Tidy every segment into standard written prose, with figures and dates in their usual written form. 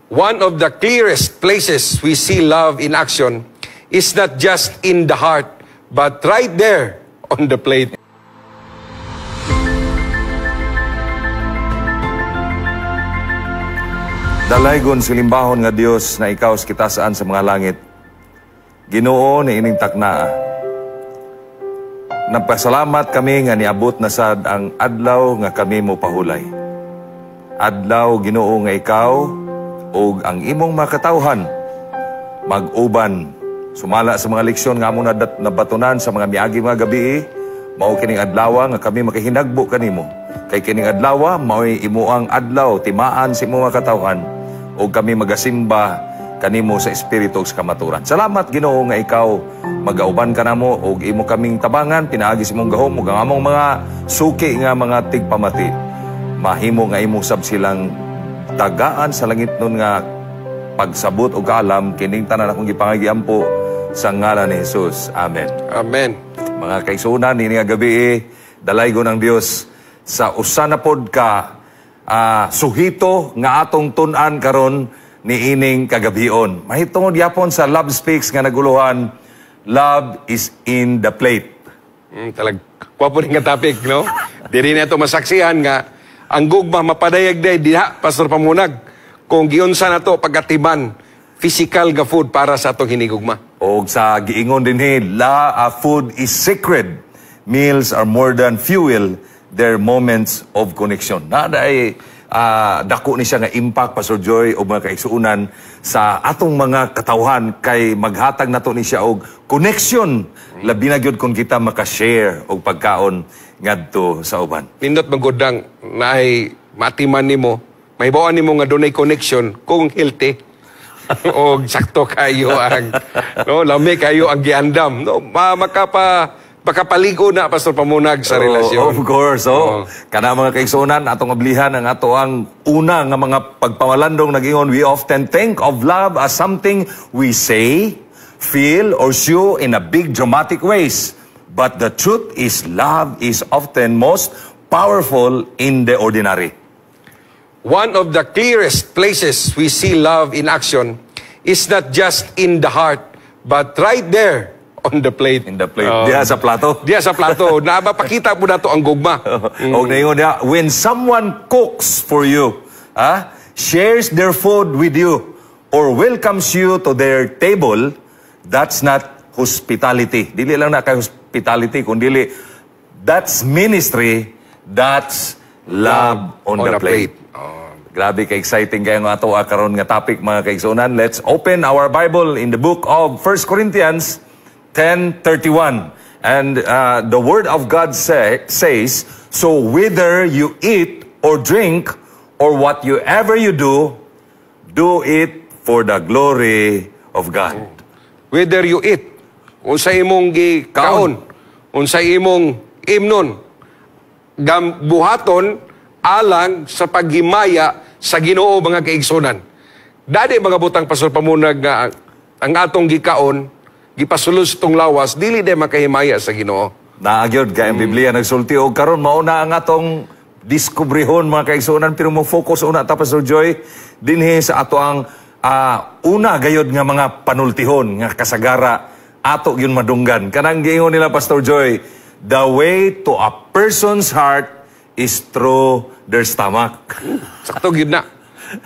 One of the clearest places we see love in action is not just in the heart, but right there on the plate. Dalaygon silimbahon nga Dios na ikaw kitasaan sa mga langit. Ginoo ni ining taknaa. Nagpasalamat kami nga niabot na sad ang adlaw nga kami mo pahulay. Adlaw Ginoo nga ikaw ug ang imong makatawhan mag-uban sumala sa mga leksyon nga among nabatunan sa mga miagi mga gabi. Mao kining adlaw nga kami makahinagbo kanimo. Kay kining adlaw mao'y imuang adlaw timaan sa imong makatawhan o kami magasimba kanimo sa espiritu sa kamaturan. Salamat Ginoo nga ikaw magauban ka namo og imo kaming tabangan pinaagi sa imong gahom ug ang among mga suki nga mga tigpamati. Mahimo nga imo sab silang tagaan sa langit nun nga pagsabot o kaalam kining tanan akong gipangagiampo sa ngalan ni Jesus. Amen. Amen. Mga kaigsunan ini nga gabi dalaygon ang Dios sa usa na pod ka suhito nga atong tun-an karon ni ining kagabion. Mahitungod yapon sa Love Speaks nga naguluhan, love is in the plate. Kwapo rin nga topic, no? Diri na ito masaksihan nga ang gugma mapadayag day diha, Pastor Pamunag, kung giunsa na to pagkatiman, physical nga food para sa atong hinigugma. O sa giingon din food is sacred. Meals are more than fuel. They're moments of connection. Naday dako ni siya nga impact, Pastor Joy, o mga kaigsuunan sa atong mga katawhan kay maghatag nato ni siya og connection. Labi na gyud kung kita maka-share og pagkaon ngadto sa uban. Pindot magudang naay matiman nimo, mahibawan nimo nga dunay connection kung healthy. O sakto kayo ang lami kayo ang giandam, no? Makapaligo na, Pastor Pamunag, sa relasyon. Of course, Kana mga kaigsunan, atong ablihan ang ato ang una nga mga pagpamalandong nagingon, we often think of love as something we say, feel, or show in a big dramatic ways. But the truth is, love is often most powerful in the ordinary. One of the clearest places we see love in action is not just in the heart, but right there on the plate. In the plate. Diya sa plato. Diya sa plato. Napakita po na to ang gugma. O ngayon niya, when someone cooks for you, shares their food with you, or welcomes you to their table, that's not hospitality. Dili lang na kay hospitality, kundi that's ministry, that's love on the plate. Grabe ka-exciting kayo nga ito karon nga topic, mga kaigsunan. Let's open our Bible in the book of 1 Corinthians 10:31. And the Word of God says, so whether you eat or drink or whatever you do it for the glory of God. Whether you eat, unsa imong gikaon, unsa imong imnon, buhaton alang sa paghimaya sa Ginoo, mga kaigsunan. Dadi mga butang, Pastor Pamunag, nga ang atong gikaon gipasulos tong lawas dili day makahimaya sa Ginoo. Naagyod kay ang Biblia nagsulti og karon mao na ang atong diskubrihon, mga kaigsunan, pero mo focus una ta, Pastor Joy, dinhi sa ato ang una gayod nga mga panultihon nga kasagara ato gyud madunggan. Kanang giingon nila, Pastor Joy, the way to a person's heart is through their stomach. Sakto gyud na.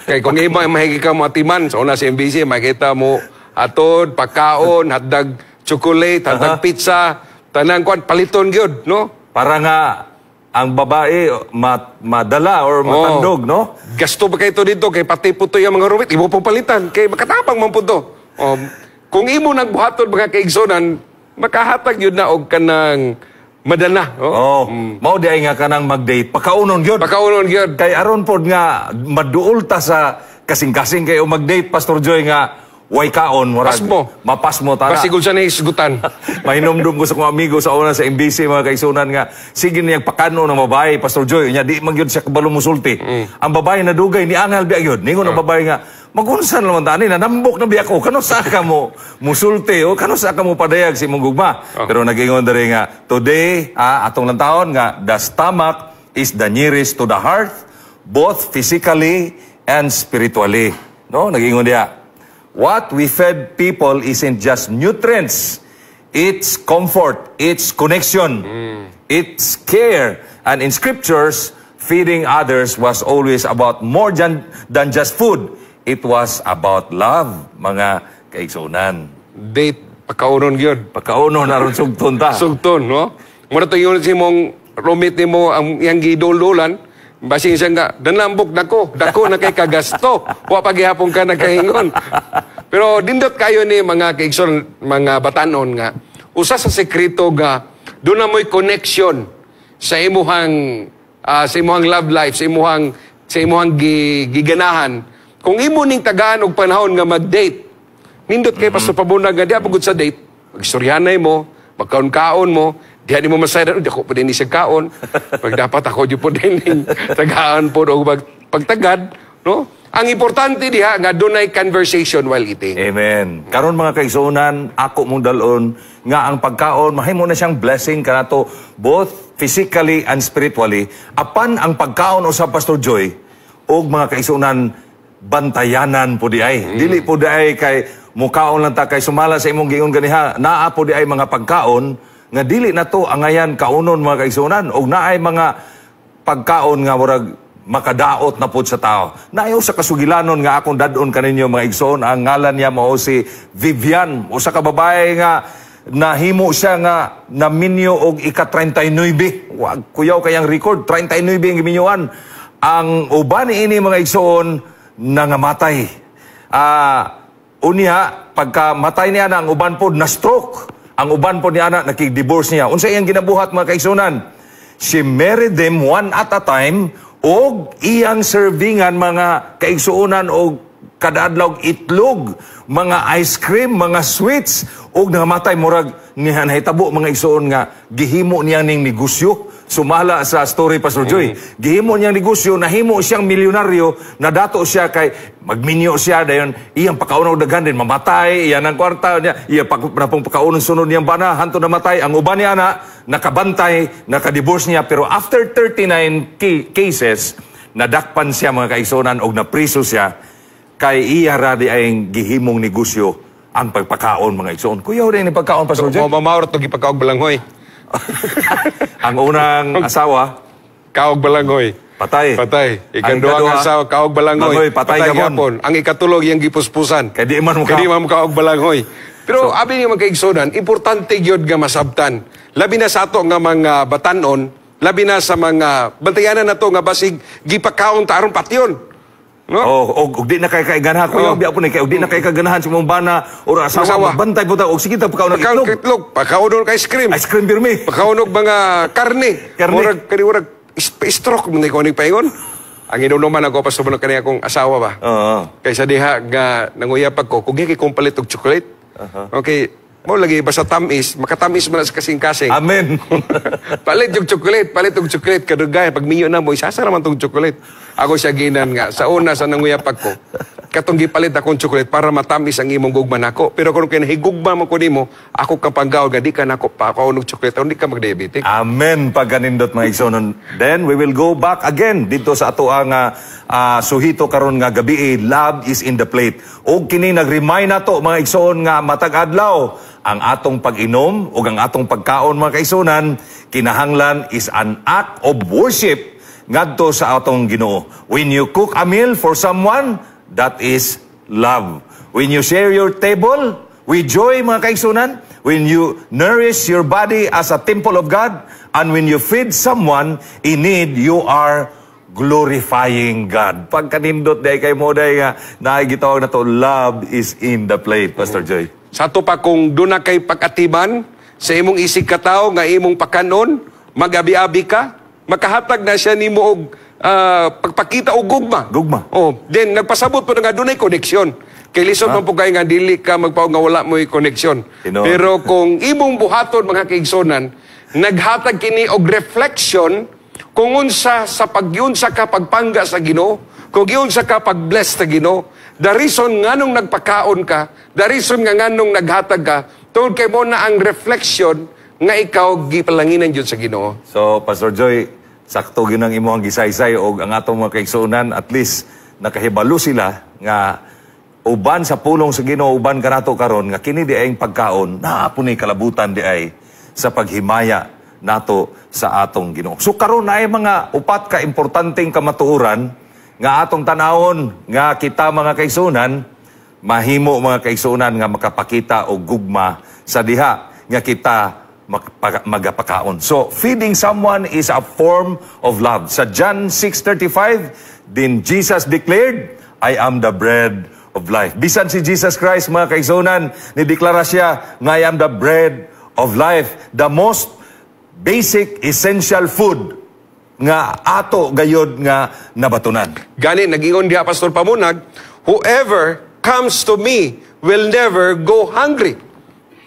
Kay kung iba mahigi ka mo atiman sa una sa MBC, makita mo atod pagkaon, hatdag chocolate, hatdag pizza, tanang kwan paliton gyud, no? Para nga ang babae madala or matandog, no? Gasto ba kayo dito kay pati puto yung mga rumit, imo pong palitan kay makatapang man puto. Kung imo nagbuhaton mga kaigsonan, makahatag yun na og kanang madala. Mao di ay nga kanang mag-date, pakaunon gyud. Pakaunon gyud. Kay aron pod nga maduol ta sa kasing-kasing kayo mag-date, Pastor Joy, nga way kaon mo mapas mo tara. Pasigol sa naisgutan. Mahinomdom ko sa kong amigo sa una sa MBC, mga kaigsunan, nga sige niyang pakano ng babae, Pastor Joy, nya di man gyud siya kabalo musulti. Ang babae na dugay ni angal biya gyud. Ningon ang babae nga, magunsan naman tani na nambok na biya ko. Kano sa ka mo musulti o kano sa ka mo padayag si imong gugma. Pero nagingon diri nga today atong lantawon nga the stomach is the nearest to the heart, both physically and spiritually. No, nagingon diha. What we fed people isn't just nutrients. It's comfort, it's connection, it's care. And in scriptures, feeding others was always about more than just food. It was about love, mga kaigsunan. Date, pagkaunon yun. Pagkauno na ron sugton ta. Sugton, no? Muna to yun si mong rumit ni mo ang iyang gidululan. Basing siya nga, danlambok dako na kay kagasto. Wa paghihapon ka nakahingon. Pero dindot kayo ni mga kaigsoon, mga batanon nga, usa sa sekreto nga, doon na mo'y connection sa imuhang love life, sa imuhang giganahan. Kung imo ning tagaan og panahon nga mag-date, nindot kay Pastor Pabunag nga, di apagod sa date, magstoryanay mo, magkaon-kaon mo, diyan mo masaya, di ako pa din siya kaon. Pag dapat ako di po din tagaan po o pagtagad. No? Ang importante diha nga doon ay conversation while eating. Amen. Karon mga kaigsunan, ako mong dalon nga ang pagkaon, mahimo na siyang blessing kanato both physically and spiritually. Apan ang pagkaon usab Pastor Joy, og mga kaigsunan, bantayanan po di ay. Dili po di ay kay mukaon lang ta kay sumala sa imong giingon ganiha. Naa po di ay mga pagkaon nga dili na to angayan kaunon mga kaigsunan og naay mga pagkaon nga murag makadaot na po sa tao. Naayo sa kasugilanon nga akong dadon kaninyo mga igsoon, ang ngalan niya mao si Vivian, usa ka babae nga nahimo siya nga naminyo og ika-39. Wag kuyaw kayang record, 39 ang giminyoan. Ang uban ini mga igsoon nangamatay. Unya pagka matay niya na ang uban pod na stroke. Ang uban po ni anak, nakig-divorce niya. Unsa iyang ginabuhat mga kaigsunan? She married them one at a time og iyang servingan mga kaigsuunan og kada-adlaw itlog, mga ice cream, mga sweets og nangamatay murag niya nahitabo mga igsuon nga gihimo niya ning negosyo. Sumala sa story Pastor Joy. Gihimo niyang negosyo, nahimo siyang milyonaryo, nadato siya kay magminyo siya dayon iyang pakaunaw daghan din mamatay, iyan ang kwarta niya, iya napong pakaunon sunod niyang bana hanto namatay. Ang uban niya na nakabantay, nakadivorce niya pero after 39 cases nadakpan siya mga kaigsonan og napriso siya kay iya ra di ay gihimong negosyo ang pagpakaon mga igsoon. Kuyaw rin ni pagkaon Pastor Joy. Mamaurot og ipakaog balanghoy. Ang unang asawa, kaog balangoy. Patay. Ikaduhang asawa, kaog balangoy. Patay gapon. Ang ikatulog, yung gipuspusan. Kaya di man mo kaog balangoy. Pero abi nga magkaigsonan, importante gyud nga masabtan. Labi na sa ato nga mga batanon, labi na sa mga bantayanan na to nga basig gipakaon ta aron patyon. No? Og di na kay kaganahan ko yung biya po ni kay og di na kay kaganahan sa mong bana or asawa magbantay po ta og sige ta pagkaon ng itlog, pagkaon ng ice cream. Ice cream birmi. Pagkaon ng mga karne. Murag stroke mo ni ko ning paingon. Ang inunuman ako pa subon kaniya akong asawa ba. Kaysa diha nga nanguyapag ko kung kay kong palit og chocolate. Okay, mo lagi basta tamis, makatamis man sa kasing-kasing. Amen. palit og chocolate kadugay pag minyo na mo isasa naman tong chocolate. Ako siya ginan nga sa una sa nanguyapag ko. Katong gipalit akong chocolate para matamis ang imong gugman ako. Pero kung kinahigugma mo ko nimo, ako kapanggaw nga di ka nako pa ako og chocolate, hindi ka magdiabetic. Amen pagganindot mga igsoon. Then we will go back again dito sa ato ang suhito karon nga gabi, love is in the plate. Og kini nag-remind nato mga igsoon nga matag adlaw ang atong pag-inom ug ang atong pagkaon mga kaigsunan kinahanglan is an act of worship ngadto sa atong Ginoo. When you cook a meal for someone, that is love. When you share your table with joy mga kaigsunan, when you nourish your body as a temple of God, and when you feed someone in need, you are glorifying God. Pagkanindot day kay mo day nga naigitawag na to, love is in the plate, Pastor Joy. Sa to pa kung doon na kay pag-atiban sa imong isig kataw nga imong pakanon, mag-abi-abi ka, makahatag na siya nimo og pagpakita og gugma. Then nagpasabot po nga dunay koneksyon. Kay lisod man po kay nga dili ka magpaog nga wala mo'y koneksyon. Pero kung imong buhaton mga kaigsonan, naghatag kini og reflection kung unsa sa pagyunsa ka pagpangga sa Ginoo, kung giunsa ka pag-bless sa Ginoo, the reason nganong nagpakaon ka, the reason nga nganong naghatag ka, tungod kay mo na ang reflection nga ikaw gipalanginan jud sa Ginoo. So Pastor Joy, sakto gyud ang imong gisaysay og ang atong mga kaigsuonan, at least nakahibalo sila nga uban sa pulong sa Ginoo, uban kanato karon nga kini di ay pagkaon, naapon ni kalabutan di ay sa paghimaya nato sa atong Ginoo. So karon na ay mga upat ka importanteng kamatuoran nga atong tanawon nga kita mga kaigsunan, mahimo mga kaigsunan nga makapakita og gugma sa diha nga kita magapakaon. So, feeding someone is a form of love. Sa John 6:35, then Jesus declared, I am the bread of life. Bisan si Jesus Christ, mga kaigsunan, nideklara siya nga I am the bread of life. The most basic, essential food nga ato gayod nga nabatunan. Gani, nag-ingon diha, Pastor Pamunag, whoever comes to me will never go hungry.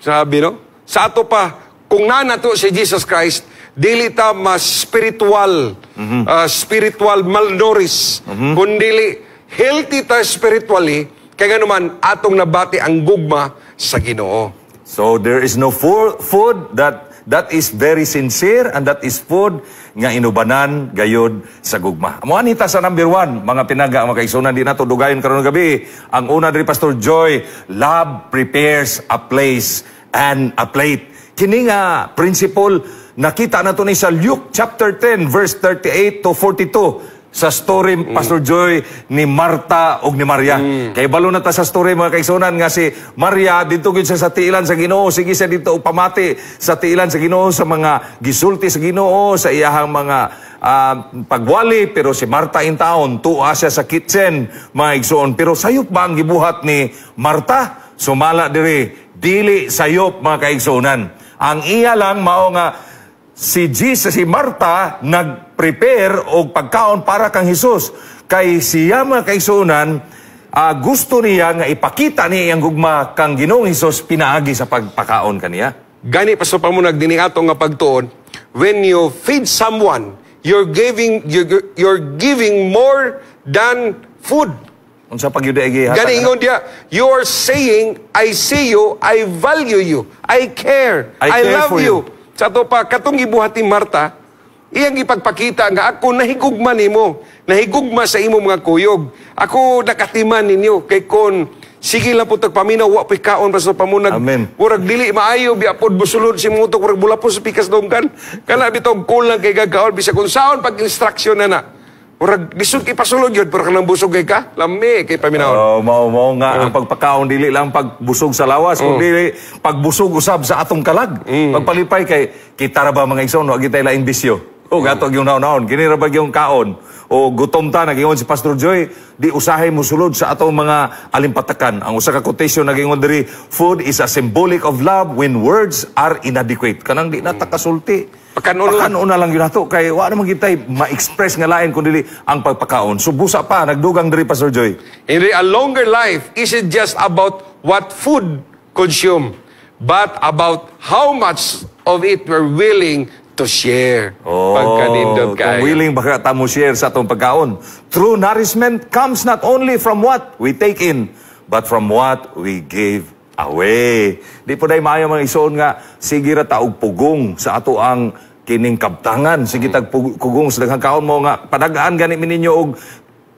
Sabi, no? Sa ato pa, kung nanato si Jesus Christ, dili ta mas spiritual, spiritual malnourished, kundili healthy ta spiritually, kaya naman atong nabati ang gugma sa Ginoo. So there is no food that is very sincere and that is food nga inubanan gayod sa gugma. Amo anita sa number 1, mga pinaga, mga kaigsunan, di nato dugayon karon gabi. Ang una diri Pastor Joy, love prepares a place and a plate. Kini nga principle nakita nato ni sa Luke chapter 10 verse 38 to 42 sa story Pastor Joy ni Marta ug ni Maria. Kay balo na ta sa story mga kaigsunan nga si Maria dito gid sa tiilan sa Ginoo, sige siya dito pamati sa tiilan sa Ginoo sa mga gisulti sa Ginoo sa iyahang mga pagwali, pero si Marta in town tuwa siya sa kitchen mga igsoon. Pero sayop ba ang gibuhat ni Marta? Sumala diri dili sayop mga kaigsunan. Ang iya lang mao nga si Marta nag-prepare og pagkaon para kang Hesus. Kay siya mga kaigsunan, gusto niya nga ipakita niya ang gugma kang Ginoong Hesus pinaagi sa pagpakaon kaniya. Gani Pastor Pamunag dinhi ato nga pagtuon, when you feed someone, you're giving more than food. Unsa pagyud ay gani ingon dia, you are saying, I see you, I value you, I care, I love you. Sa to pa katong gibuhat ni Marta, iyang ipagpakita nga ako nahigugma nimo, nahigugma sa imo mga kuyog. Ako nakatiman ninyo kay kon sige lang po tagpaminaw wa pikaon Pastor Pamunag. Amen. Murag dili maayo biapod busulod si mutok murag bulapos sa pikas dongkan. Kana bitong kulang kay gagaon bisa kun saon pag instruction na. Murag lisod kay pasulod yun, pero kanang busog kay ka, lami kay paminahon. Mao nga ang pagpakaon dili lang pagbusog sa lawas, kundi pagbusog usab sa atong kalag. Pagpalipay kay kita ra ba mga igsoon, wa gitay laing bisyo. O gato yung naon-naon, kini ra ba yung kaon? O gutom ta, nagingon si Pastor Joy, di usahay mo sulod sa atong mga alimpatakan. Ang usa ka quotation nagingon diri, food is a symbolic of love when words are inadequate. Kanang di natakasulti. Pagkanon na lang yun nato. Kaya wala naman kita ma-express nga lain kundi ang pagpakaon. So busa pa, nagdugang diri Pastor Joy. In a longer life isn't just about what food consume, but about how much of it we're willing to share. Pagkanindot kayo. Kung willing baka tamo share sa atong pagkaon. True nourishment comes not only from what we take in, but from what we give away. Di po dahil maayo mga isuon nga, sige ra taog pugong sa ato ang kining kabtangan. Sige tag pugong sa daghang kaon mo nga, padagaan gani ninyo og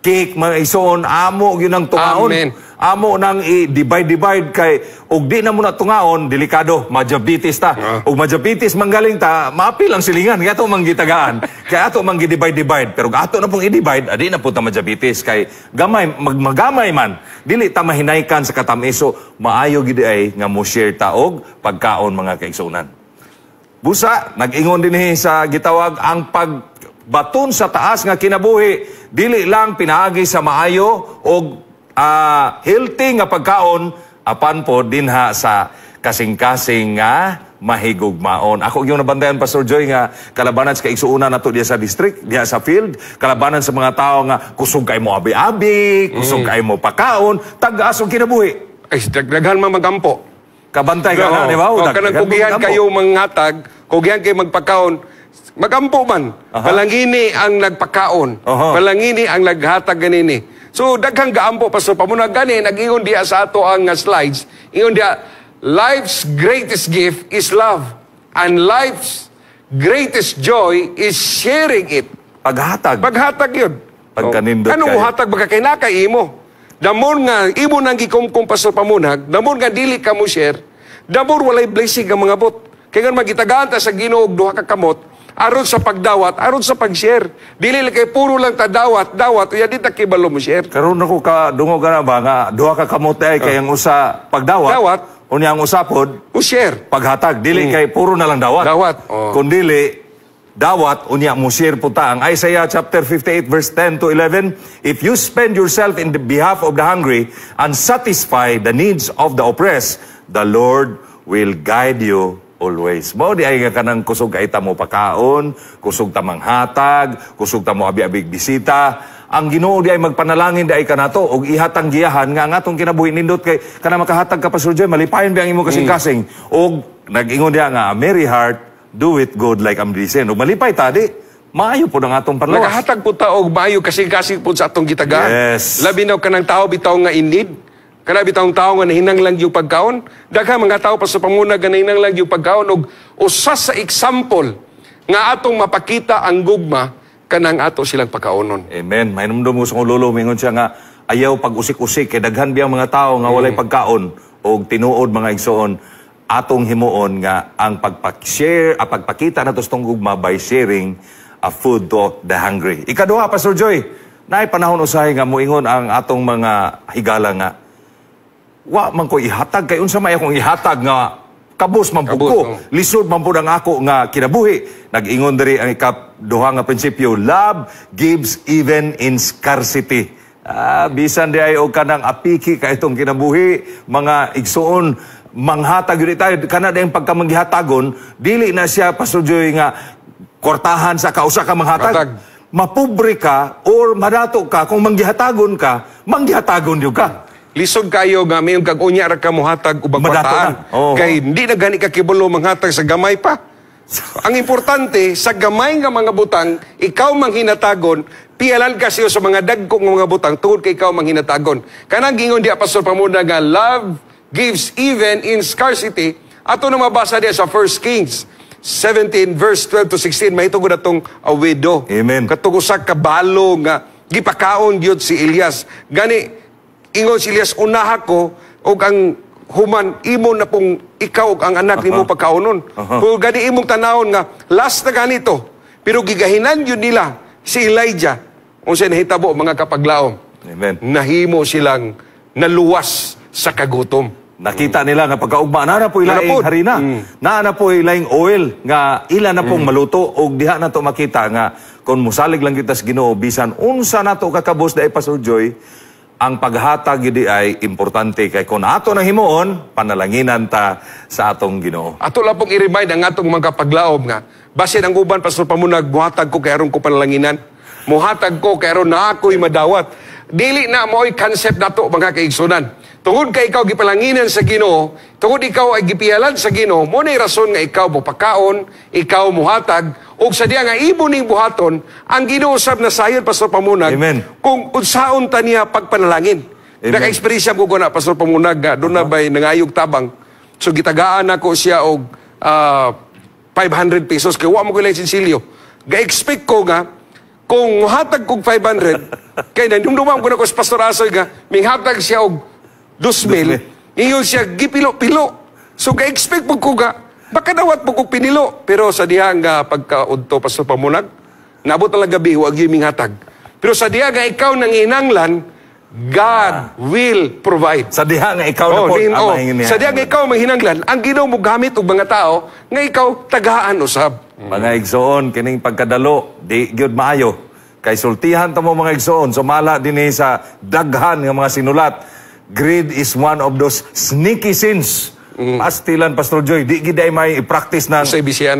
cake mga isuon, amo yun ang tungaon. Amen. Amo nang i-divide kay og di na mo na tungaon, delikado, majabitis ta. Og majabitis manggaling ta, maapi lang silingan, kaya ato manggitagaan. Kaya ato manggi-divide. Pero ato na pong i-divide, adi na po ta majabitis. Kay gamay, magamay man, dili ta mahinaykan sa katamiso, maayo gid ay nga mo share ta og pagkaon mga kaigsunan. Busa, nag-ingon din sa gitawag ang pagbaton sa taas nga kinabuhi, dili lang pinaagi sa maayo og healthy nga pagkaon apan po dinha sa kasing-kasing nga mahigugmaon. Ako yung nabantayan Pastor Joy nga kalabanan sa kaigsuunan nato diya sa district, diya sa field, kalabanan sa mga tao nga kusog kay mo abi-abi, kusog kay mo pakaon, tag-asong kinabuhi. Ay, daghan man magampo. Kabantay ka na, di ba? O kanang kugihan kayo manghatag, kugihan kayo magpakaon, magampo man. Palangini ang nagpakaon. Palangini ang naghatag ganini. So, daghang gaampo, Pastor Pamunag, gani, nag-ingon diya sa ato ang slides, ingon diya, life's greatest gift is love. And life's greatest joy is sharing it. Paghatag. Paghatag yun. Pagkanindot Anong kayo. hatag baka kinakay imo? Damon nga, imo nang gikumkum Pastor Pamunag, damon nga dili ka mo share, damon walay blessing ang mga bot. Kaya nga magitagaan ta sa Ginoo og duha ka kamot, aron sa pagdawat, aron sa pag-share. Dili lang kay puro lang ta dawat, uya di ta kibalo mo share. Karon ako ka dungog na ba nga duha ka kamote ay kay ang usa pagdawat. Dawat. Unya ang usapod O share. paghatag dili kay puro na lang dawat. Dawat. Oh. Kun dili dawat unya mo share puta ang Isaiah chapter 58 verse 10 to 11, if you spend yourself in the behalf of the hungry and satisfy the needs of the oppressed, the Lord will guide you always. Mao di ay ka kanang kusog kay ta mo pakaon, kusog ta manghatag, kusog ta mo abi-abig bisita. Ang Ginoo di ay magpanalangin di ay kanato og ihatang giyahan nga ang atong kinabuhi nindot kay kana makahatag ka Pastor Joy, malipayon ba ang imo kasing-kasing. Og nag-ingon diha nga merry heart do it good like Amdrisen. O malipay tadi, maayo po ng atong panlawas. Nagahatag po ta og maayo kasing-kasing po sa atong gitagaan. Yes. Labi na kanang tao bitaw nga in need. Kana bitaw tao nga nahinanglang yung pagkaon. Daghang mga tao pa sa Pamunag nga nahinanglang yung pagkaon og usa sa example nga atong mapakita ang gugma kanang ato silang pagkaonon. Amen. Mainumdum ko sa lolo, mingon siya nga ayaw pag-usik-usik kay daghan biyang mga tao nga walay pagkaon og tinuod mga igsoon. Atong himuon nga ang pagpag-share, pagpakita na tostong gugma by sharing a food to the hungry. Ikaduha, Pastor Joy, naay panahon usahay nga muingon ang atong mga higala nga wa man ko ihatag kay unsa may akong ihatag nga kabus man pud ko, lisod man pud ang ako nga kinabuhi. Nag-ingon diri ang ikaduha nga prinsipyo, love gives even in scarcity. Bisan di ay og kanang apiki ka itong kinabuhi, mga igsuon manghatag yun tayo, kana dahil pagkamanghihatagon, dili na siya, Pastor Joy, nga kortahan sa kausa ka manghatag. Mapobre ka or madato ka, kung manghihatagon ka, manghihatagon yun ka. Lisod kayo nga may kag-unya ra ka mohatag ubang bataan. Kay hindi na gani ka kibulo manghatag sa gamay pa. Ang importante, sa gamay nga mga butang, ikaw manghinatagon, pialan ka siyo sa mga dagkong mga butang, tungod kay ikaw manghinatagon. Kanang gingon di Pastor Pamunag nga, love gives even in scarcity. Ato na mabasa diya sa 1 Kings 17 verse 12 to 16. Mahitugod atong a widow. Amen. Katugusak kabalo nga gipakaon gyud si Elias. Gani ingon si Elias, unaha ko og ang human imo na pong ikaw og ang anak nimo pagkaonon. Kung gani imong tanawon nga last na ganito. Pero gigahinan yun nila si Elijah. Unsay nahitabo mga kapaglaom. Amen. Nahimo silang naluwas sa kagutom. Nakita nila nga pagkaugma na po ilaing harina. Na po ilaing oil nga ila na pong maluto og diha na to makita nga kung musalig lang kita sa Ginoo bisan unsa nato kakabos dai Pastor Joy, ang paghatag gidi ay importante kay kung ato nang himuon panalanginan ta sa atong Ginoo. Ato lang pong i-remind ang atong mga kapaglaom nga basin ang uban Pastor Pamunag, buhatag ko kay aron ko panalanginan. Muhatag ko kay aron na ako'y madawat. Dili na mo'y concept nato mga kaigsunan. Tungod kay ikaw gipalanginan sa Ginoo, tungod ikaw ay gipialan sa Ginoo, mo na'y rason nga ikaw mo pakaon, ikaw muhatag, o sa diya nga ibo ning buhaton, ang Ginoo sab na sayon Pastor Pamunag, Amen. Kung unsaon ta niya pagpanalangin. Naka-experience ko na Pastor Pamunag, doon na ba'y nangayog tabang. So gitagaan ako siya og 500 pesos, kaya wa mo ko lang sinsilyo. Ga-expect ko nga, kung muhatag kong 500, kaya nandumduman ko na ko sa Pastor Asoy nga, may hatag siya og 2,000, ingon siya, gipilo-pilo. So, ka-expect po ko nga, baka dawat po ko pinilo. Pero sa diha nga pagkaudto, Pastor Pamunag, nabot na lang gabi, huwag yung hatag. Pero sa diha nga ikaw nang inanglan, God will provide. Sa diha nga ikaw na po, sa diha nga ikaw manghinanglan, ang Ginoo mo gamit og mga tao, nga ikaw tagaan usab. Mga igsoon, kining pagkadalo, di gyud maayo. Kay sultihan ta mo mga igsoon, sumala din sa daghan nga mga sinulat. Greed is one of those sneaky sins. Pastilan, Pastor Joy, di giday may i-practice ng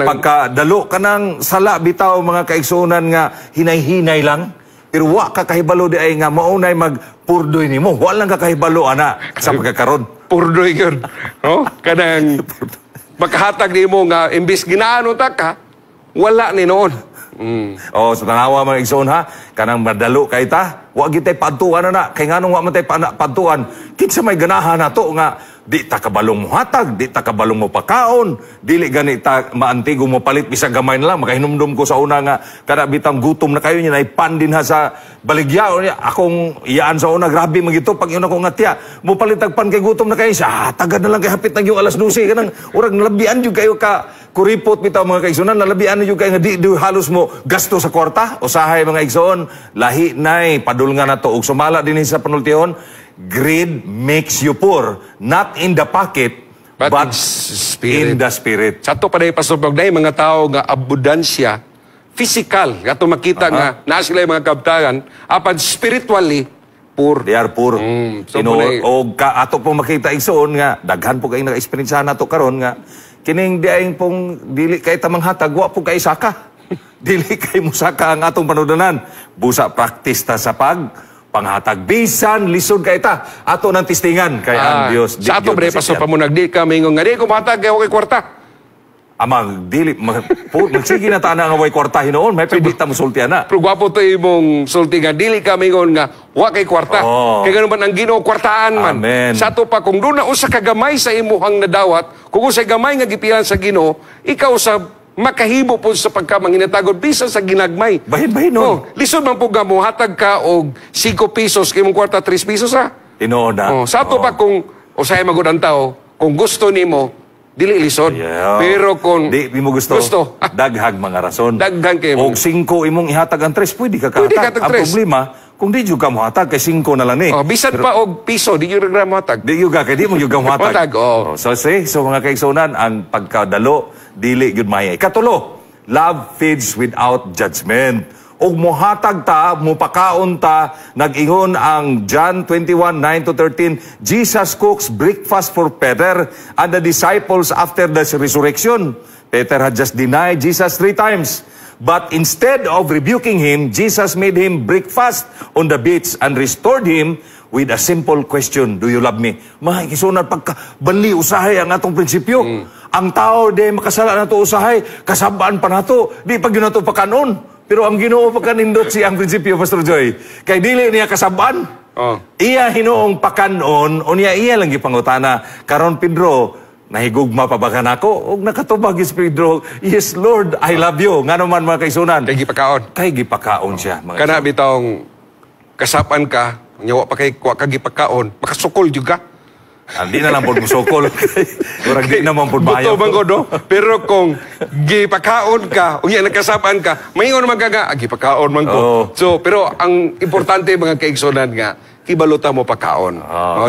pagkadalo. Kanang sala bitaw mga kaigsunan nga hinay-hinay lang. Pero wa ka kahibalo di ay nga maunay magpurdoy nimo. Wa lang ka kahibalo, ana, sa pagkakaroon. Purdoy yun. No? Kanang makahatag nimo nga imbis ginaano ta ka, wala ni noon. Sa tanawa mga igsoon ha, kanang madalo kay ta, wa gid tay padtuan na kay nganong wa man tay padtuan, kinsa may ganahan nato nga di ta kabalong mo hatag, di ta kabalong mo pakaon, dili gani ta maantigo mo palit bisag gamay na lang. Makahinumdum ko sa una nga kada bitang gutom na kayo niya naipan din ha sa baligya niya. Akong iyaan sa una grabe magito pag yun ako ngatya. Mo palit tagpan kay gutom na kayo siya. Tagad na lang kay hapit na yung alas 12 kanang urag nalabian jud kayo ka kuripot bitaw mga kaigsunan, nalabian na jud kayo nga di halos mo gasto sa kwarta. Usahay mga igsoon, lahi nay padulngan na to ug sumala din sa panultihon. Greed makes you poor, not in the pocket, but in the spirit. Sa ito pa na ipasupag na mga tao nga abudansya, physical, gato makita nga, na sila yung mga kabtagan, apan spiritually, poor. They are poor. So o ato pong makita igsoon nga, daghan po kayo naka-experience na to karon nga, kining diayong pong dili kay tamang hatag, wa po kay saka. Dili kay musaka ang atong panudanan. Busa practice ta sa panghatag bisan lisod kay ta ato nang tistingan kay ang Dios sa ato bre paso pa mo nagdi ka mingon nga di ko matag kay okay kwarta amang dili magsige na ta na nga way kwarta hinoon may pwede ta mosultian na pero gwapo to imong sulti nga dili ka mingon nga wa kay kwarta kay ganun man ang Ginoo kwartaan man. Amen. Sa ato pa kung doon na usa ka gamay sa imuhang nadawat kung usa gamay nga gipilan sa Ginoo ikaw sa makahibo po sa pagkamanginatagod bisan sa ginagmay. Bahin nun. Lisod man po mo hatag ka og 5 pesos kay mong kwarta 3 pesos ha. Tinuod na. Sa ato pa kung usay magud ang tao, kung gusto nimo dili lisod. Yeah. Pero kung di mo gusto daghag mga rason. Daghan kay og 5 imong ihatag ang 3 pwede ka kahatag. Ang problema kung di jud ka mo hatag kay 5 na lang ni. Bisan pa og piso di jud ra mo hatag. Di jud ka kay di mo jud ka mo hatag. So mga kaigsunan ang pagkadalo dili gyud may. Katulo, love feeds without judgment. Og mohatag ta, mupakaon ta, nag-ingon ang John 21:9-13, Jesus cooks breakfast for Peter and the disciples after the resurrection. Peter had just denied Jesus 3 times. But instead of rebuking him, Jesus made him breakfast on the beach and restored him with a simple question, do you love me? Mga isunod pagka-bali usahay ang atong prinsipyo. Ang tao di makasala na to usahay, kasabaan pa na to, di pag yun na to pakanon. Pero ang Ginoo pagkanindot si ang prinsipyo, Pastor Joy, kay dili niya kasabaan. Iya hinoong pakanon, o niya iya lang gipangutana. Karon Pedro, nahigugma pa ba ka nako? Og nakatubag si Pedro, yes Lord, I love you. Nga naman mga kaisunan. Kay gipakaon. Kay gipakaon siya. Kana bitawng kasapan ka, nyawa pa kay gipakaon, makasukol juga. Hindi na lang po musukol. Urang di naman po bayo. Buto bang no? Pero kung gipakaon ka, o yan, nagkasapan ka, mayingon naman ka nga, gipakaon man ko. So, pero ang importante mga kaigsunan nga, kibaluta mo pakaon.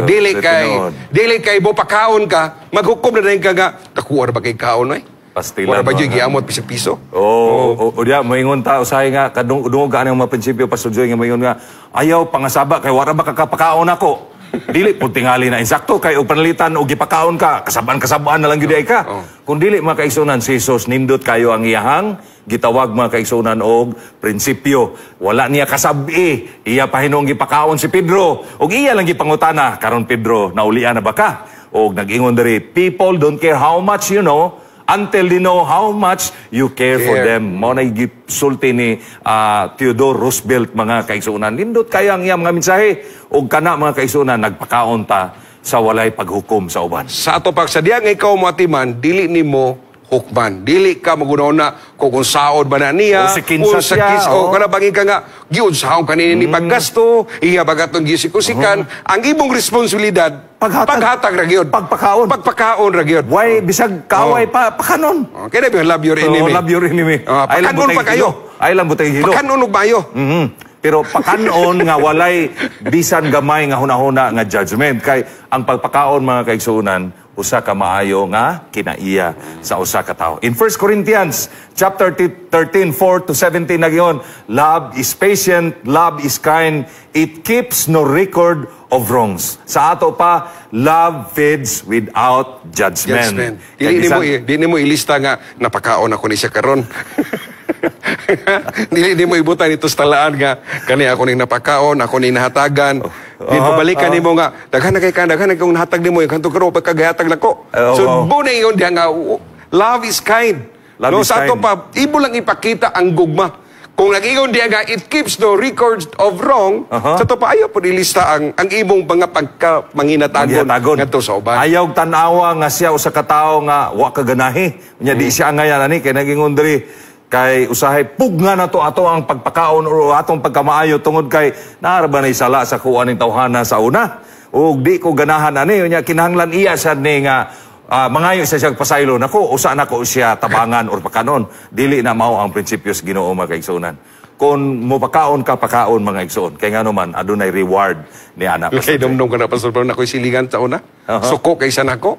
Dili kay mo pakaon ka, maghukom na rin ka nga, nakuha ba kay kaon ay? Pastilan. Wala ba yung giamot piso-piso? O diya, mayingon ta, usahay nga, kadungog ka ng mga prinsipyo, Pastor Joy, nga mayingon nga, ayaw pangasaba, kay wala ba kakapakaon ako? Dili po tingali na insakto kay og panalitan og gipakaon ka kasabaan na lang gyud ka. Kung dili mga kaigsunan si Jesus nindot kayo ang iyahang gitawag mga kaigsunan og prinsipyo. Wala niya kasabi, iya pa hinong gipakaon si Pedro og iya lang gipangutana karon Pedro naulian na ba ka? Og nag-ingon diri, people don't care how much you know until they know how much you care for them. Mo na gisulti ni Theodore Roosevelt mga kaigsunan. Nindot kaya ang iyang mga mensahe og kana mga kaigsunan nagpakaon ta sa walay paghukom sa uban. Sa ato pagsadya nga ikaw mo atiman, dili nimo hukman. Dili ka magunahon kung saod ba na niya, o si kinsa siya, o kana bangin ka nga, giun saon kanini ni paggasto, iya bagatong gisikusikan, ang imong responsibilidad, paghatag ra gyud. Pagpakaon ra gyud. Why bisag kaway pa pakanon. Kaya ba love your enemy? Love your enemy. Pakanon pa kayo. Ay lang butay hilo. Pakanon og bayo. Pero pakanon nga walay bisan gamay nga hunahuna nga judgment kay ang pagpakaon mga kaigsunan usa ka maayo nga kinaiya sa usa ka tawo. In 1 Corinthians chapter 13:4-17 nagyon, love is patient, love is kind, it keeps no record of wrongs. Sa ato pa, love feeds without judgment. Di mo ilista nga napakaon ako ni siya karon. Dili mo ibutan ito sa talaan nga kani ako ning napakaon, ako ning nahatagan. Di pabalikan nimo nga daghan na kay kong nahatag nimo yung kanto karo pagkagahatag nako. So bunay yon diha nga love is kind. Sa ato pa ibo lang ipakita ang gugma. Kung nag-ingon diya nga, it keeps no record of wrong, sa to pa ayaw po nilista ang imong mga pagka-manginatagon ngadto sa uban. Ayaw tanawa nga siya o sa katao nga wa kaganahi. Nya di siya ngayon ani kay nag-ingon diri kay usahay pugna na to ato ang pagpakaon o atong pagkamaayo tungod kay naarba na isala sa kuan ning tawhana sa una. O di ko ganahan ani nya kinahanglan iya sad ni nga mangayo siya pasaylo nako usa nako siya tabangan or pakanon dili na mao ang prinsipyos Ginoo mga kaigsuonan kun mo pakaon ka pakaon mga igsoon kay ngano man adunay reward ni ana kay dumdum ka na pastor pero nakoy siligan sa una suko kaysa nako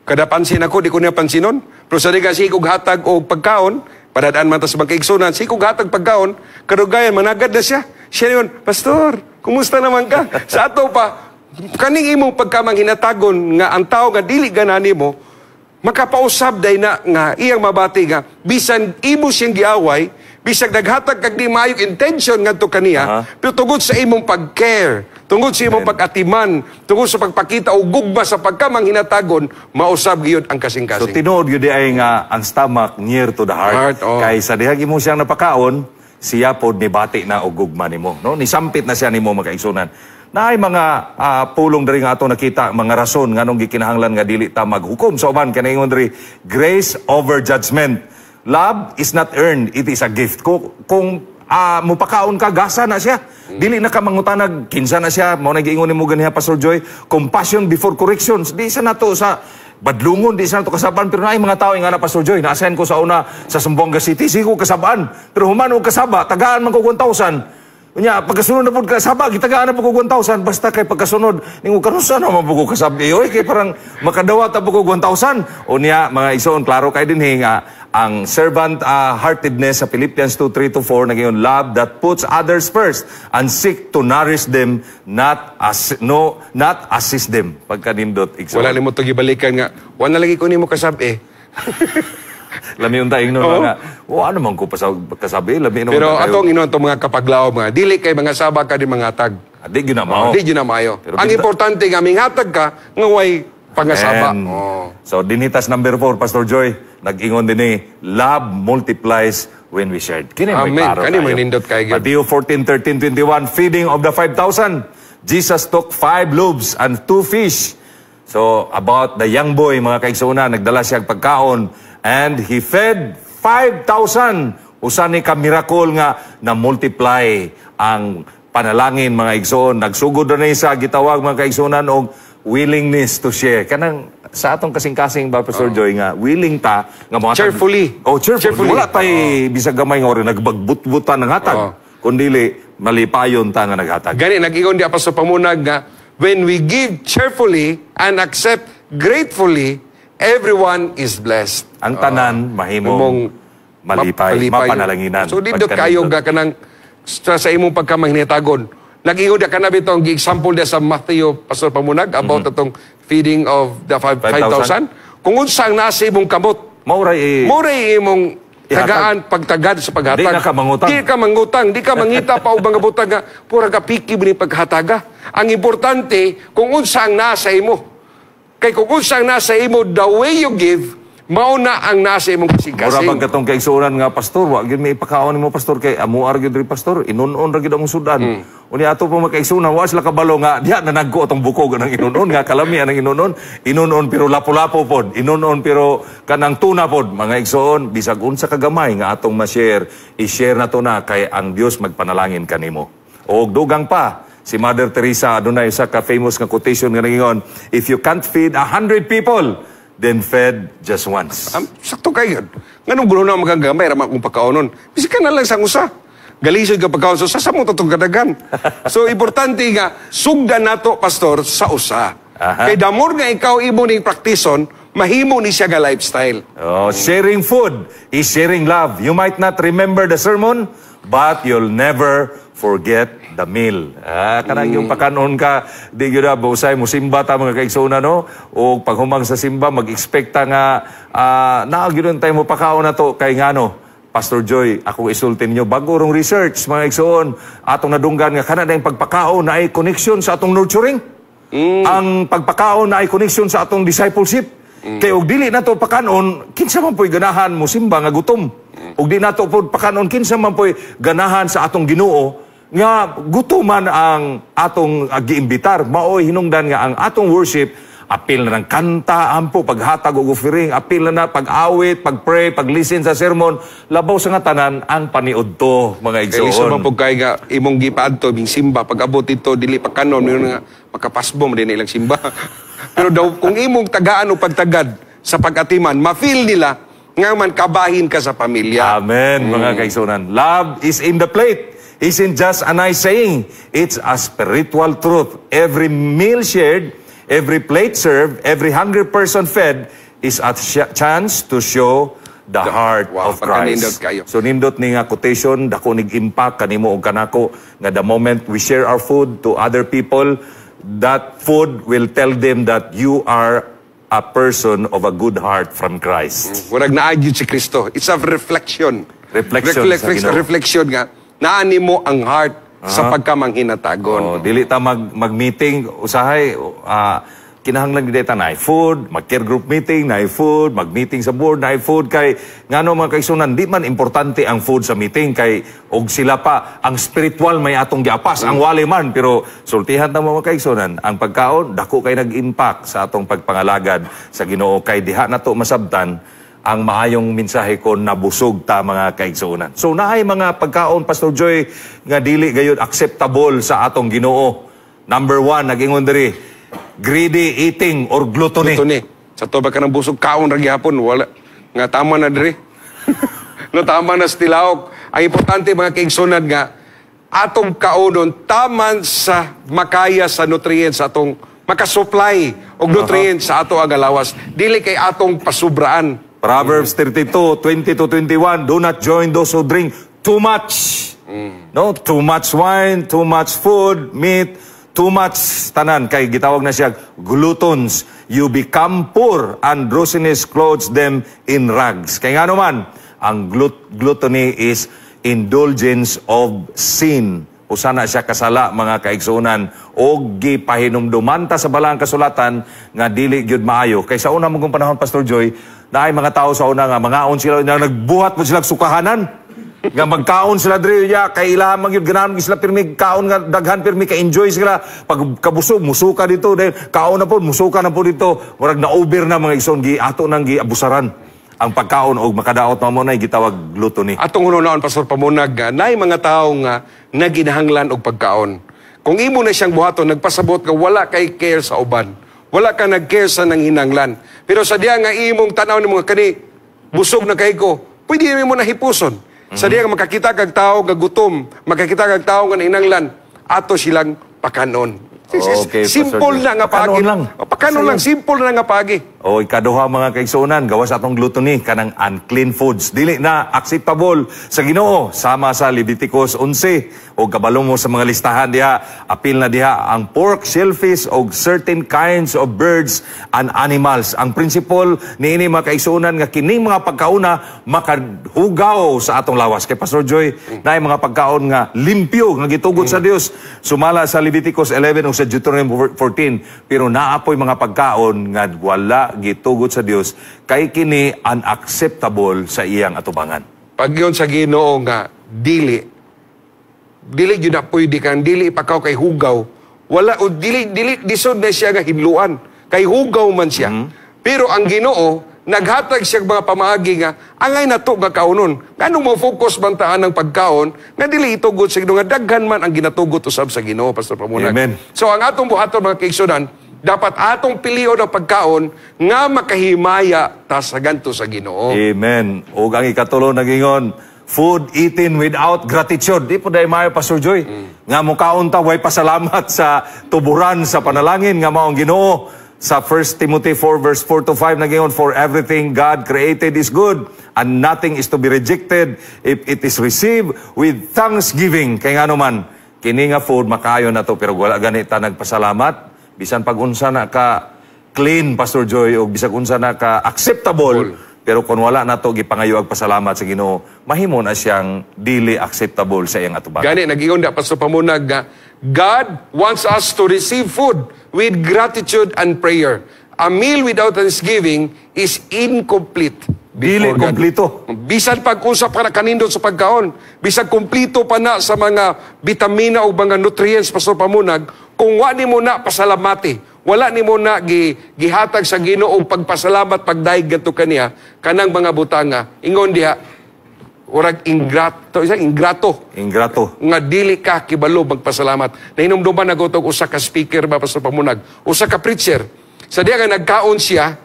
kada pansin ako di ko niya pansinon pero sa diga sikog hatag o pagkaon padadaan man ta sa mga kaigsuonan sikog hatag pagkaon kadugayan managad na siya yun pastor kumusta naman ka sa ato pa kaning imong pagkamanghinatagon nga ang tao nga dili ganani mo makapausab day na nga iyang mabati nga bisan imo siyang giaway bisag naghatag kag di maayong intention ngadto kaniya pero tungod sa imong pag-care tungod sa imong pag-atiman tungod sa pagpakita og gugma sa pagkamanghinatagon mausab gyud ang kasing-kasing so tinuod gyud ay nga ang stomach near to the heart kay sa dihag imo siyang napakaon siya pod ni bati na og gugma nimo no nisampit na siya nimo makaigsunan na ay mga pulong diri nga ato nakita mga rason nganong gikinahanglan nga dili ta maghukom so man kanay ingon diri grace over judgment love is not earned it is a gift kung mupakaon ka gasa na siya dili na ka mangutanag kinsa na siya mao nagiingon nimo ganiha Pastor Joy compassion before corrections di sa nato sa badlungon di sa nato kasaban pero naay mga tawo nga na Pastor Joy na-assign ko sa una sa Zamboanga City sigo kasabaan pero human og kasaba tagaan man ko 1,000 Unya, pagkasunod na po kasaba, gitagaan na po ko 1,000. Basta kay pagkasunod, ningo kanusa na man po ko kasabi. Oy, kay parang makadawat na po ko 1,000. Unya, mga igsoon, klaro kay din nga, ang servant-heartedness sa Philippians 2:3-4, naging love that puts others first and seek to nourish them, not assist them. Pagkanindot, igsoon. Wala nimo to gibalikan nga, wala lagi ko nimo kasabi. Lami yung tayong nung mga, ano man ko kasabi, lami nung pero atong inon itong mga kapaglaw, mga dili kay mga sabak ka di mga hatag. Di ginamayo. Di ginamayo. Ang importante nga, may hatag ka, nga way pangasaba. So, dinitas number 4, Pastor Joy, nag-ingon din love multiplies when we shared. Kini may klaro tayo. May nindot kayo. Matthew 14:13-21, feeding of the 5,000. Jesus took 5 loaves and 2 fish. So, about the young boy, mga kaigsoona, nagdala siya pagkaon, and he fed 5,000. Usa ni ka miracle nga na multiply ang panalangin mga igsoon. Nagsugod na sa gitawag mga kaigsoonan og willingness to share. Kanang sa atong kasing-kasing ba Pastor Joy nga willing ta nga mga cheerfully. Cheerfully. Wala tay bisag gamay nga ori nagbagbut-butan ng hatag. Kundili malipayon ta nga naghatag. Gani nag-ingon di Apostol Pamunag nga when we give cheerfully and accept gratefully, everyone is blessed. Ang tanan mahimong malipay, mapanalanginan. So dito kayo ga kanang sa imong pagkamanghinatagon. Nag-ingon da kanabi itong example da sa Matthew, Pastor Pamunag, about itong feeding of the 5,000. Kung unsang nasa imong kamot, mauray imong tagaan pagtagad sa paghatag. Di na ka mangutang. Di ka mangutang. Di ka mangita pa o mga butang nga pura ka piki ni paghataga. Ang importante, kung unsang nasa imo. Kay kung unsang nasa imo, the way you give, mauna ang nasa imong kasing-kasing. Mura bang katong kaigsuonan nga pastor, wa gyud may ipakaon nimo pastor kay amuar gyud ri pastor, inunon ra gyud ang sudan. Uni ato pa makaigsuonan wa sila kabalo nga diha na nagko atong bukog ng inunon nga kalami ang inunon pero lapo-lapo pod, inunon pero kanang tuna pod. Mga igsoon bisag unsa ka gamay nga atong ma-share, i-share na to na kay ang Dios magpanalangin kanimo. Og dugang pa si Mother Teresa adunay sa ka famous nga quotation nga nangingon, if you can't feed 100 people, then fed just once. Sakto kayo. Nganong gulo na magagamay, ramak mong pagkaonon. Bisa ka na lang sang usa. Galisod ka pagkaon, so sasamo itong kadagan. So, importante nga, sugdan nato, pastor, sa usa. Kay damor nga ikaw imo ni praktison, mahimo ni siya nga lifestyle. Sharing food is sharing love. You might not remember the sermon, but you'll never forget the meal. Kanang yung pakanon ka, di yun na, busay mo simba ta mga kaigsoona, no? O paghumang sa simba, mag-expecta nga, naagyoon tayo mo pakaon na to, kay nga, no? Pastor Joy, ako isultin nyo, bago rong research, mga kaigsoon, atong nadunggan nga, kanang yung pagpakaon na ay connection sa atong nurturing. Ang pagpakaon na ay connection sa atong discipleship. Kaya og dili na to pakanon, kinsa man po'y ganahan mo simba nga gutom. Ug di nato pod pakanon kinsa man po'y ganahan sa atong Ginoo nga gutuman ang atong giimbitar. Maoy hinungdan nga ang atong worship apil na ng kanta, ampo, paghatag o offering, apil na pag-awit, pag-pray, pag-listen sa sermon, labaw sa nga tanan ang paniod to, mga igsoon. Kaya isa man po kay nga, imong gipaadto, bing simba, pag-abot ito, dili pa kanon, mayroon nga, makapasbom din ilang simba. Pero daw, kung imong tagaan o pagtagad sa pag-atiman, ma-feel nila, nga man kabahin ka sa pamilya. Amen, mga kaigsunan. Love is in the plate. Isn't just a nice saying. It's a spiritual truth. Every meal shared, every plate served, every hungry person fed is a chance to show the heart of Christ. So nindot ni nga quotation, dako nig-impact kanimo og kanako nga the moment we share our food to other people, that food will tell them that you are a person of a good heart from Christ. Murag naadyo si Kristo. It's a reflection. Reflection nga. Naani mo ang heart sa pagkamanghinatagon. Oh, dili ta mag-meeting usahay kinahanglan gid ta na food, mag-care group meeting, na food, mag-meeting sa board, na food kay ngano mga kaigsunan, di man importante ang food sa meeting kay og sila pa ang spiritual may atong giapas, ang wali man pero sultihan ta mga kaigsunan, ang pagkaon dako kay nag-impact sa atong pagpangalagad sa Ginoo kay diha nato masabtan ang maayong mensahe ko nabusog ta mga kaigsuonan. So naay mga pagkaon, Pastor Joy, nga dili gayud acceptable sa atong Ginoo. Number 1, nag-ingon diri, greedy eating or gluttony. Sa tuba ka ng busog kaon ra gihapon, wala nga tama na diri. No tama na stilawok. Ang importante mga kaigsuonan nga atong kaonon taman sa makaya sa nutrients atong makasupply og nutrients sa ato ang lawas. Dili kay atong pasubraan. Proverbs 32:20-21, do not join those who drink too much. No, too much wine, too much food, meat, too much tanan. Kay gitawag na siya gluttons. You become poor and drunkenness clothes them in rags. Kay nga naman, ang gluttony is indulgence of sin. Usana siya kasala mga kaigsunan o gipahinumduman ta sa balang kasulatan nga dili gyud maayo. Kay sa una mong panahon, Pastor Joy, naay mga tao sa una nga mangaon sila nga nagbuhat mo sila sukahanan nga magkaon sila diri ya kay ilaha man gyud ganahan sila pirmi kaon nga daghan pirmi ka enjoy sila pag kabusog musuka dito dahil kaon na po musuka na po dito murag na over na mga igsoon gi ato nang giabusaran ang pagkaon og makadaot mo na gitawag gluttony. Atong hunoon Pastor Pamunag naay mga tao nga naginahanglan og pagkaon. Kung imo na siyang buhaton nagpasabot nga wala kay care sa uban. Wala ka nag-care sa nanginanglan. Pero sa diya nga imong tanaw ni mga kani, busog na kay ko, pwede mo na hipuson. Sa diya nga makakita kag tao nga gutom, makakita kag tao nga nanginanglan, ato silang pakanon. Okay, simple na nga pagi. Pakanon lang, simple na nga pagi. O ikaduha mga kaigsuonan, gawas atong gluttony kanang unclean foods. Dili na acceptable sa Ginoo sama sa Leviticus 11 o kabalo mo sa mga listahan diha, apil na diha ang pork, shellfish o certain kinds of birds and animals. Ang principle niini mga kaigsuonan nga kining mga pagkauna makahugaw sa atong lawas. Kay Pastor Joy, naay mga pagkaon nga limpyo nga gitugot sa Dios. Sumala sa Leviticus 11 o sa Deuteronomy 14, pero naapoy mga pagkaon nga wala gitugot sa Dios kay kini unacceptable sa iyang atubangan. Pag yun sa Ginoo nga dili gyud na pwede kang dili ipakaw kay hugaw. Wala o dili disod na siya nga hidluan. Kay hugaw man siya. Pero ang Ginoo naghatag siya mga pamaagi nga angay nato nga kaunon. Kanong mo focus bantaan ng pagkaon nga dili itugot sa Ginoo nga daghan man ang ginatugot usab sa Ginoo, Pastor Pamunag. Amen. So ang atong buhaton mga kaigsunan, dapat atong pilion ang pagkaon nga makahimaya ta sa ganto sa Ginoo. Amen. O ang ikatulo nagingon, food eaten without gratitude. Di po dahil mayo, Pastor Joy. Nga mo kaon ta, way pasalamat sa tuburan sa panalangin nga maong Ginoo. Sa 1 Timothy 4 verse 4 to 5 nagingon, for everything God created is good and nothing is to be rejected if it is received with thanksgiving. Kaya nga naman, kini nga food makayo na to pero wala ganita nagpasalamat. Bisan pag-unsa na ka clean, Pastor Joy, o bisan unsa na ka acceptable, pero kung wala na to gipangayo ag pasalamat sa Ginoo, mahimo na siyang dili acceptable sa iyang atubangan. Gani nagingon da Pastor Pamunag nga God wants us to receive food with gratitude and prayer. A meal without thanksgiving is incomplete. Dili God. kompleto. Bisan pag-usap ka na kanindot sa pagkaon, bisan kumplito pa na sa mga vitamina o mga nutrients, Pastor Pamunag, kung wa ni mo na pasalamati, wala ni mo na gihatag sa Ginoo og pagpasalamat pagdaig ganto kaniya, kanang mga butanga, ingon diha, urag ingrato, Ingrato. nga dili ka kibalo magpasalamat. Nahinumduman na gotog usa ka speaker ba, Pastor Pamunag, usa ka preacher. Sa diya nga nagkaon siya,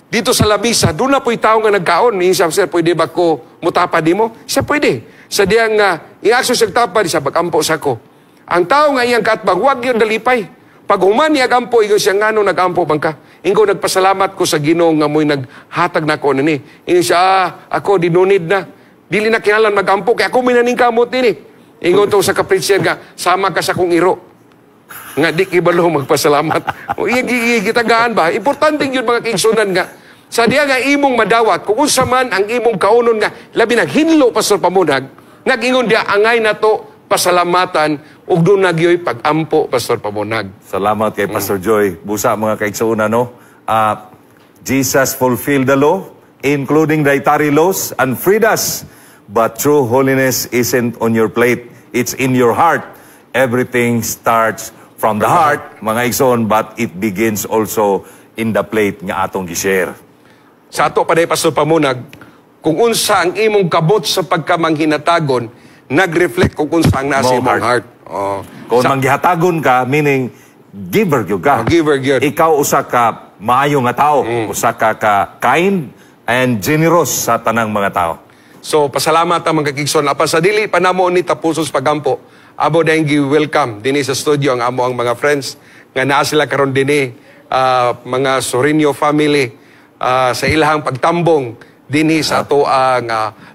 dito sa labisa, doon na po'y tao nga nagkaon. Siya, sir, pwede ba ko mutapa di mo? Siya, pwede. Sa diya nga, i-action siya tapa, di siya, pag-ampo sa ko. Ang tao nga iyang katbang, huwag yun dalipay. Pag human niya agampo, ingon siya, nga no nag-ampo bang ka? Ingo, nagpasalamat ko sa Ginoo nga mo'y naghatag na ko nini. Ingon siya, ako, dinunid na. Dili na kinalan mag-ampo, kaya ako minaning kamot nini. Ingon to sa kapritsyan nga, sama ka sa kong iro. Nga di kibalo magpasalamat. O iya gitagaan ba? Importante yun mga kaigsunan nga. Sa diya nga imong madawat, kung unsa man ang imong kaunon nga, labi nang hinlo, Pastor Pamunag, nag-ingon diya, angay na to, pasalamatan, ug doon nagyoy pag-ampo, Pastor Pamunag. Salamat kay Pastor Joy. Busa mga kaigsunan, no? Jesus fulfilled the law, including dietary laws, and freed us. But true holiness isn't on your plate. It's in your heart. Everything starts from the heart, mga igsoon, but it begins also in the plate nga atong gishare. Sa ato pa day, Pastor Pamunag, kung unsa ang imong kabot sa pagkamanghinatagon, nag-reflect kung unsa ang nasa imong heart. Oh. Kung manggihatagon ka, meaning giver gyud ka. Giver gyud. Ikaw usa ka maayo nga tao, usa ka kind and generous sa tanang mga tao. So, pasalamat ang mga kikson. Apa sa dili pa namo ni tapusos pagampo, abo dahil gi-welcome dinhi sa studio ang amo ang mga friends nga naa sila karon dinhi, mga Sorinio family, sa ilahang pagtambong dinhi sa ato ang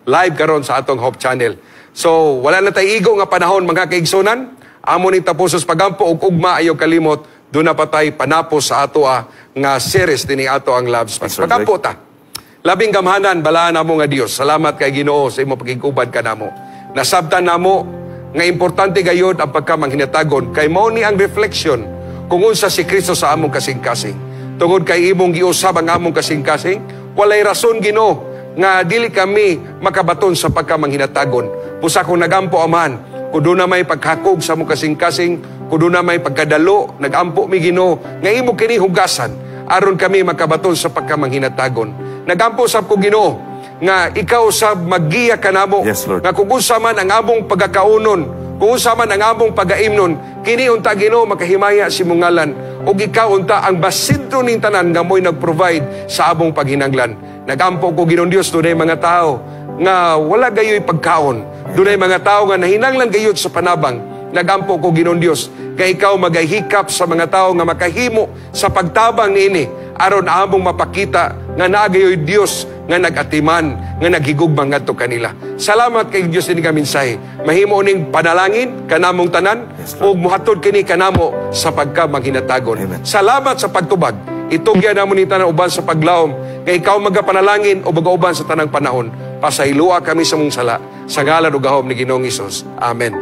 live karon sa atong Hope Channel. So, wala na tay igo nga panahon mga kaigsunan. Amo ni tapusos pagampo ug ugma ayo kalimot, do na patay panapos sa ato nga series dinhi ato ang Love Speaks. Pagampo ta. Labing gamhanan balaan namo nga Dios. Salamat kay Ginoo sa imong pagigubad kanamo. Nasabtan namo nga importante gayud ang pagkamanghinatagon kay mao ni ang reflection kung unsa si Kristo sa among kasing-kasing. Tungod kay imong giusab ang among kasing-kasing, walay rason Ginoo nga dili kami makabaton sa pagkamanghinatagon. Pusa kung nagampo aman, kudo na may paghakog sa among kasing-kasing, kudo na may pagkadalo, nagampo mi Ginoo nga imo kini hugasan aron kami makabaton sa pagkamanghinatagon. Nagampo sab ko Ginoo nga ikaw sab maggiya kanamo, yes, Lord, nga kung unsa man ang among pagkakaunon, kung unsa man ang among pagaimnon, kini unta Ginoo makahimaya si mong ngalan, ug ikaw unta ang basidro ning tanan nga mo'y nag-provide sa among paghinanglan. Nagampo ko Ginoong Dios, dunay mga tao nga wala gayoy pagkaon, dunay mga tao nga nahinanglan gayud sa panabang. Nagampo ko Ginoong Dios, nga ikaw magahikap sa mga tao nga makahimo sa pagtabang niini, aron among mapakita nga naagayoy Dios nga nagatiman, nga naghigugmang ngadto kanila. Salamat kay Dios ini ka mensahe. Mahimo ning panalangin kanamong tanan, ug muhatod kini kanamo sa pagkamanghinatagon. Salamat sa pagtubag. Itugyan namo ni tanan uban sa paglaom, nga ikaw magapanalangin o magauban sa tanang panahon. Pasaylua kami sa mong sala, sa ngalan ug gahom ni Ginoong Hesus. Amen.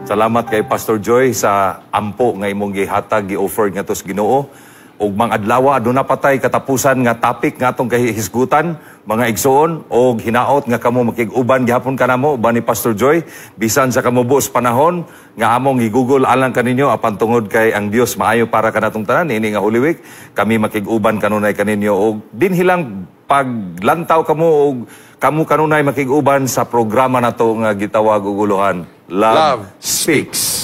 Salamat kay Pastor Joy sa ampo nga imong gihatag, gi-offer nga tos Ginoo. Og mga adlaw aduna patay katapusan nga topic nga atong kahisgutan, mga igsoon, og hinaot nga kamo makig-uban gihapon kanamo uban ni Pastor Joy, bisan sa kamo buos panahon nga among i-google alang kaninyo apan tungod kay ang Dios maayo para kanatong tanan ini nga Holy Week, kami makig-uban kanunay kaninyo og dinhilang paglantaw kamo og kamo kanunay makig-uban sa programa nato nga gitawag og uluhan Love Speaks.